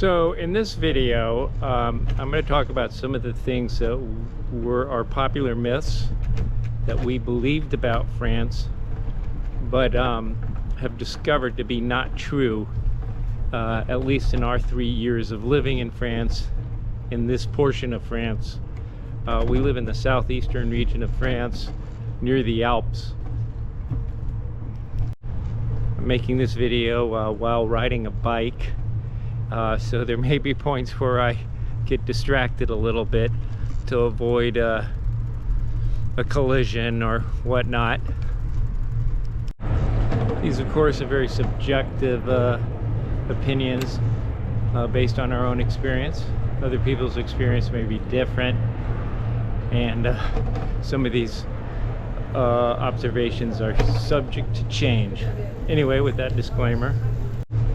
So in this video, I'm going to talk about some of the things that were our popular myths that we believed about France, but have discovered to be not true, at least in our 3 years of living in France, in this portion of France. We live in the southeastern region of France, near the Alps. I'm making this video while riding a bike. So there may be points where I get distracted a little bit to avoid a collision or whatnot. These, of course, are very subjective opinions based on our own experience. Other people's experience may be different, and some of these observations are subject to change. Anyway, with that disclaimer,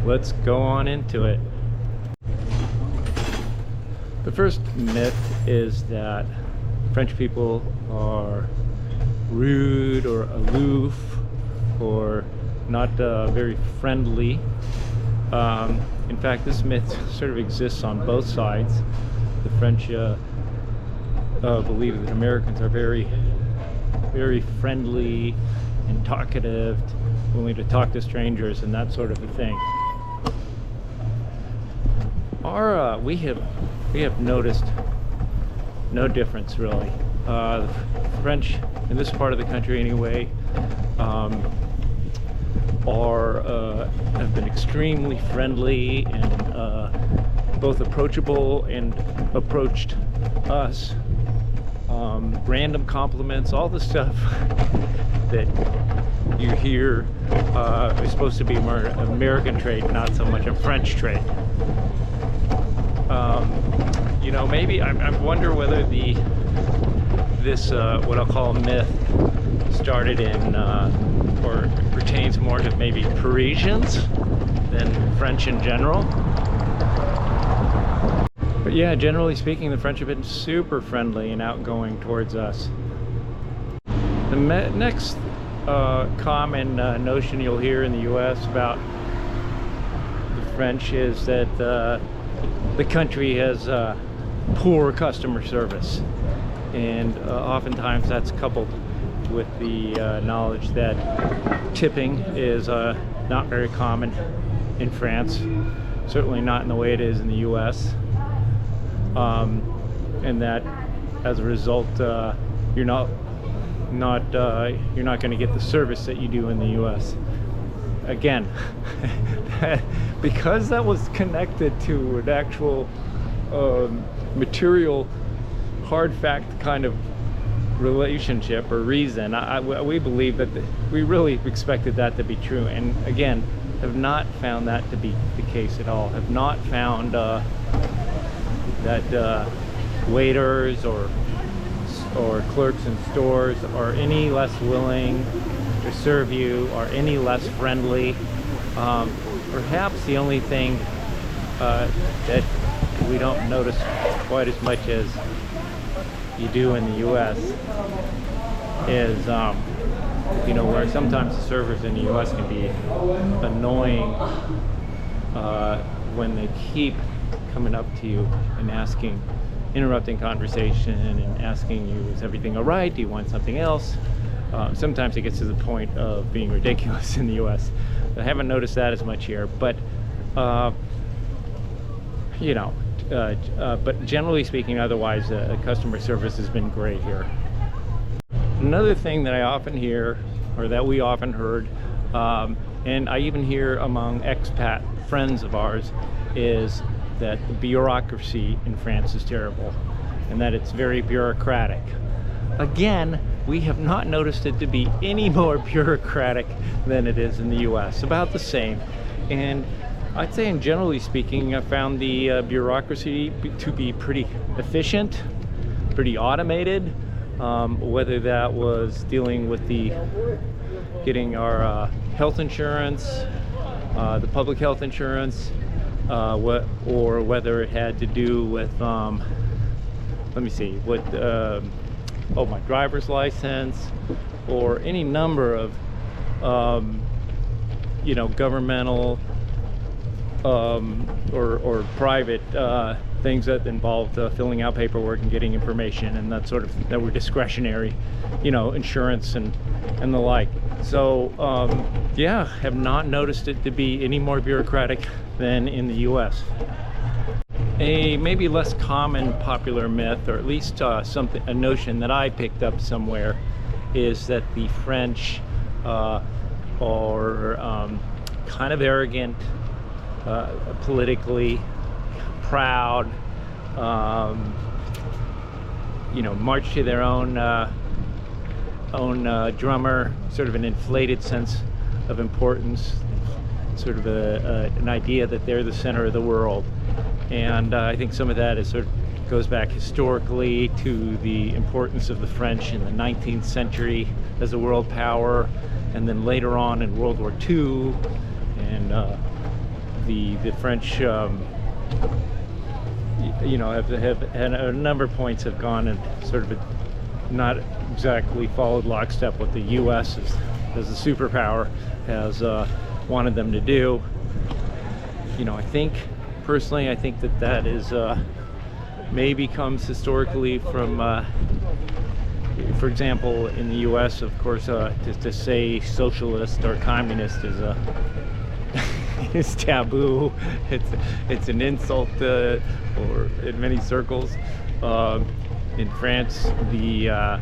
let's go on into it. The first myth is that French people are rude or aloof or not very friendly. In fact, this myth sort of exists on both sides. The French believe that Americans are very, very friendly and talkative, willing to talk to strangers and that sort of a thing. We have noticed no difference really. The French in this part of the country anyway have been extremely friendly and both approachable and approached us. Random compliments, all the stuff that you hear is supposed to be more an American trait, not so much a French trait. You know, maybe I wonder whether this what I'll call myth started in or pertains more to maybe Parisians than French in general. But yeah, generally speaking, the French have been super friendly and outgoing towards us. The next common notion you'll hear in the US about the French is that the country has poor customer service, and oftentimes that's coupled with the knowledge that tipping is not very common in France, certainly not in the way it is in the US, and that as a result you're not going to get the service that you do in the US. Again, because that was connected to an actual material hard fact kind of relationship or reason, we believe that we really expected that to be true, and again have not found that to be the case at all. Have not found that waiters or clerks in stores are any less willing to serve you, or any less friendly. Perhaps the only thing that we don't notice quite as much as you do in the US is, you know, where sometimes the servers in the US can be annoying when they keep coming up to you and interrupting conversation and asking you, is everything all right? Do you want something else? Sometimes it gets to the point of being ridiculous in the US. I haven't noticed that as much here, but you know, but generally speaking, otherwise, customer service has been great here. Another thing that I often hear, or that we often heard, and I even hear among expat friends of ours, is that the bureaucracy in France is terrible, and that it's very bureaucratic. Again, we have not noticed it to be any more bureaucratic than it is in the US, about the same. And I'd say, in generally speaking, I found the bureaucracy to be pretty efficient, pretty automated, whether that was dealing with getting our health insurance, the public health insurance, or whether it had to do with, let me see, my driver's license, or any number of, you know, governmental or private things that involved filling out paperwork and getting information, and that were discretionary, insurance and the like. So yeah, have not noticed it to be any more bureaucratic than in the US. A maybe less common popular myth, or at least a notion that I picked up somewhere, is that the French are kind of arrogant, politically proud, march to their own drummer, sort of an inflated sense of importance, sort of an idea that they're the center of the world. And I think some of that goes back historically to the importance of the French in the 19th century as a world power, and then later on in World War II, and the French, have had a number of points have gone and not exactly followed lockstep what the U.S. as a superpower has wanted them to do. Personally, I think that is maybe comes historically from, for example, in the U.S., of course, to say socialist or communist is taboo. It's an insult, or in many circles. In France, the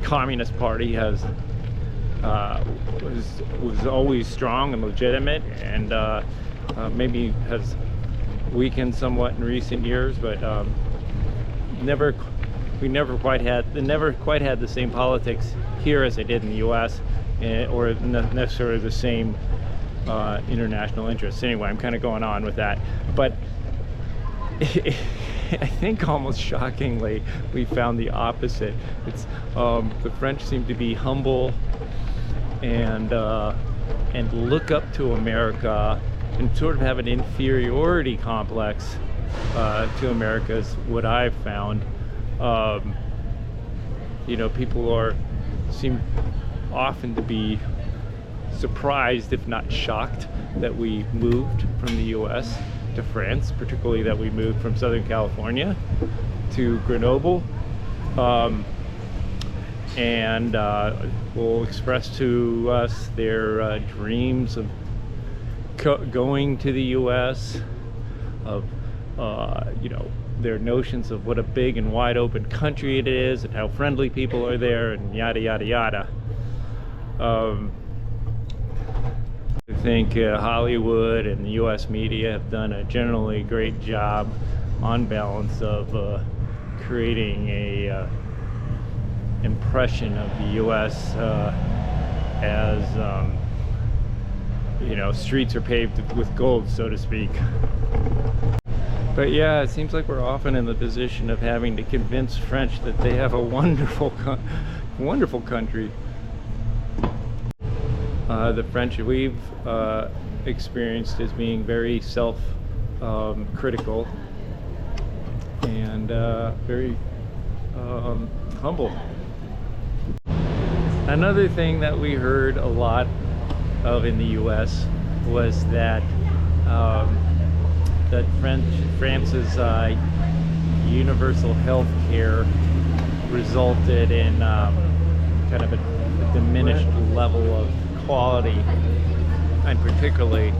Communist Party was always strong and legitimate, and maybe has weakened somewhat in recent years, but never quite had the same politics here as they did in the U.S., or necessarily the same international interests. Anyway, I'm kind of going on with that, but I think almost shockingly we found the opposite. It's the French seem to be humble and look up to America and sort of have an inferiority complex to America, is what I've found. People seem often to be surprised, if not shocked, that we moved from the U.S. to France, particularly that we moved from Southern California to Grenoble, and will express to us their dreams of going to the U.S., of their notions of what a big and wide open country it is, and how friendly people are there, and yada yada yada. I think Hollywood and the U.S. media have done a generally great job, on balance, of creating a impression of the U.S. As streets are paved with gold, so to speak. But yeah, it seems like we're often in the position of having to convince French that they have a wonderful country. The French we've experienced as being very self-critical and very humble. Another thing that we heard a lot of in the U.S. was that France's universal health care resulted in kind of a diminished level of quality, and particularly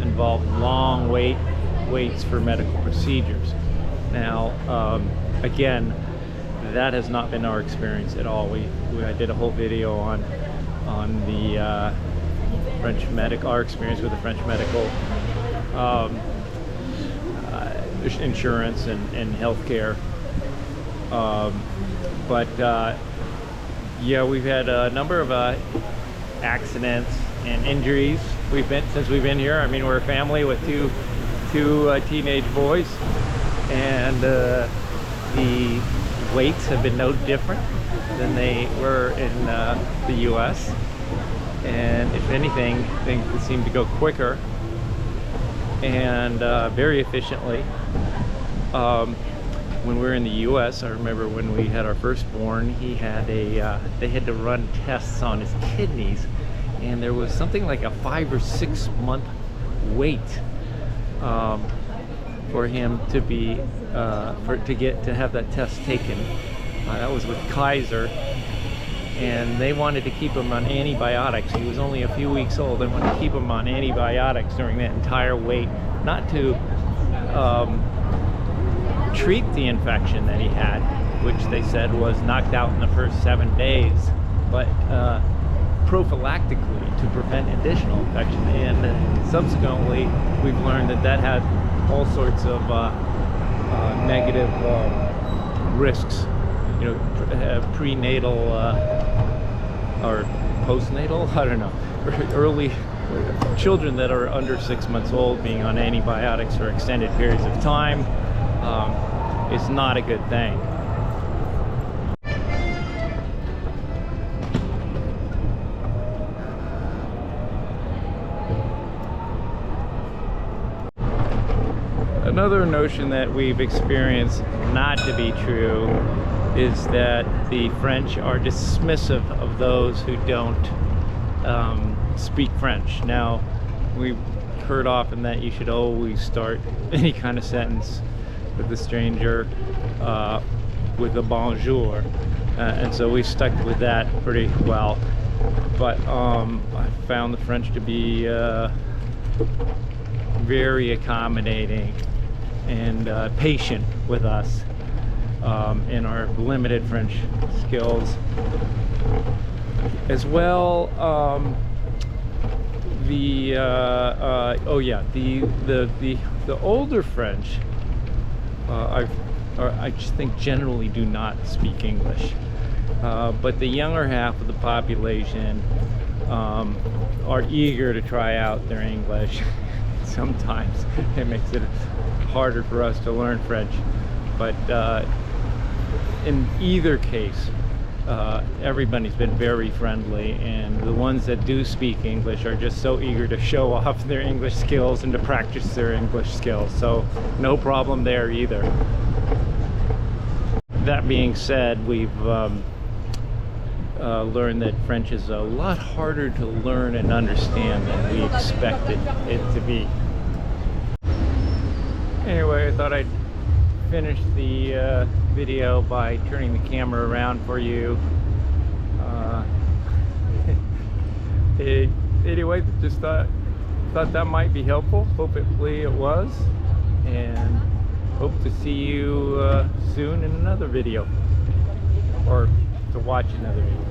involved long waits for medical procedures. Now, again, that has not been our experience at all. I did a whole video on the our experience with the French medical insurance and healthcare. Yeah, we've had a number of accidents and injuries since we've been here. I mean, we're a family with two teenage boys, and the waits have been no different than they were in the U.S. And if anything, things seem to go quicker and very efficiently. When we were in the U.S., I remember when we had our firstborn, they had to run tests on his kidneys, and there was something like a 5 or 6 month wait for him to be to have that test taken. That was with Kaiser, and they wanted to keep him on antibiotics. He was only a few weeks old. They wanted to keep him on antibiotics during that entire wait, not to treat the infection that he had, which they said was knocked out in the first 7 days, but prophylactically to prevent additional infection. And subsequently, we've learned that that had all sorts of negative risks, you know, prenatal or postnatal, I don't know, early children that are under 6 months old being on antibiotics for extended periods of time is not a good thing. Another notion that we've experienced not to be true is that the French are dismissive of those who don't speak French. Now, we've heard often that you should always start any kind of sentence with a stranger with a bonjour, and so we stuck with that pretty well. But I found the French to be very accommodating and patient with us in our limited French skills. As well, the older French, I just think generally do not speak English, but the younger half of the population are eager to try out their English. Sometimes it makes it harder for us to learn French, but in either case, everybody's been very friendly, and the ones that do speak English are just so eager to show off their English skills and to practice their English skills, so no problem there either. That being said, we've learned that French is a lot harder to learn and understand than we expected it to be. Anyway, I thought I'd finish the video by turning the camera around for you. Anyway, just thought that might be helpful. Hopefully it was, and hope to see you soon in another video, or to watch another video.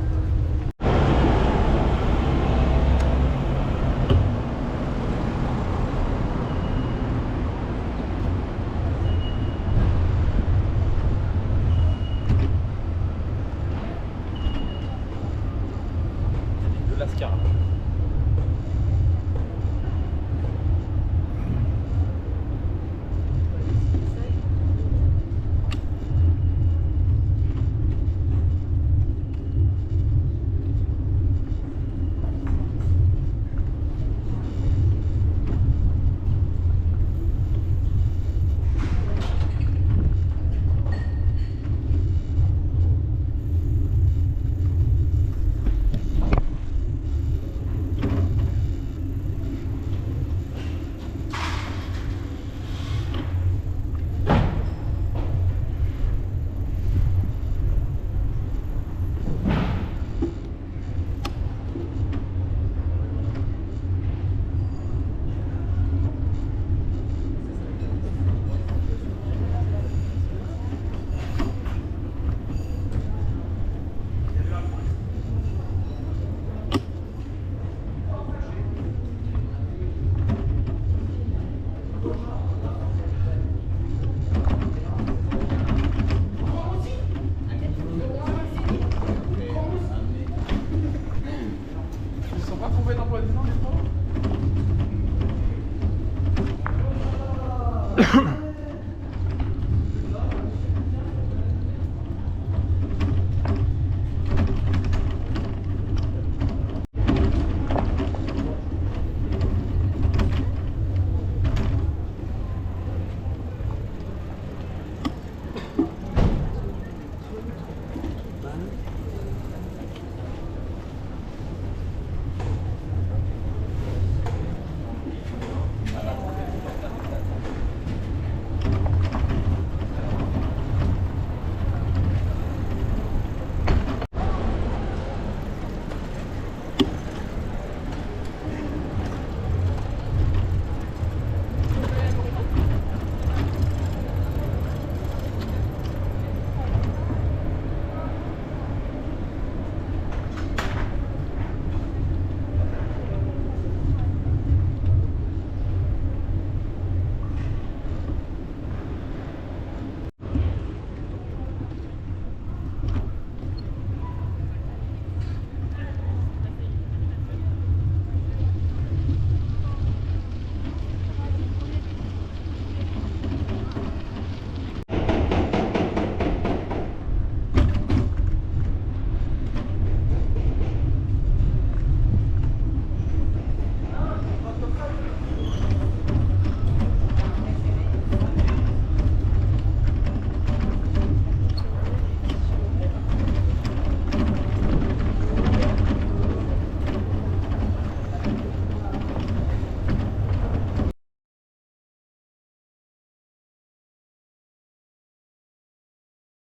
d'emploi des temps,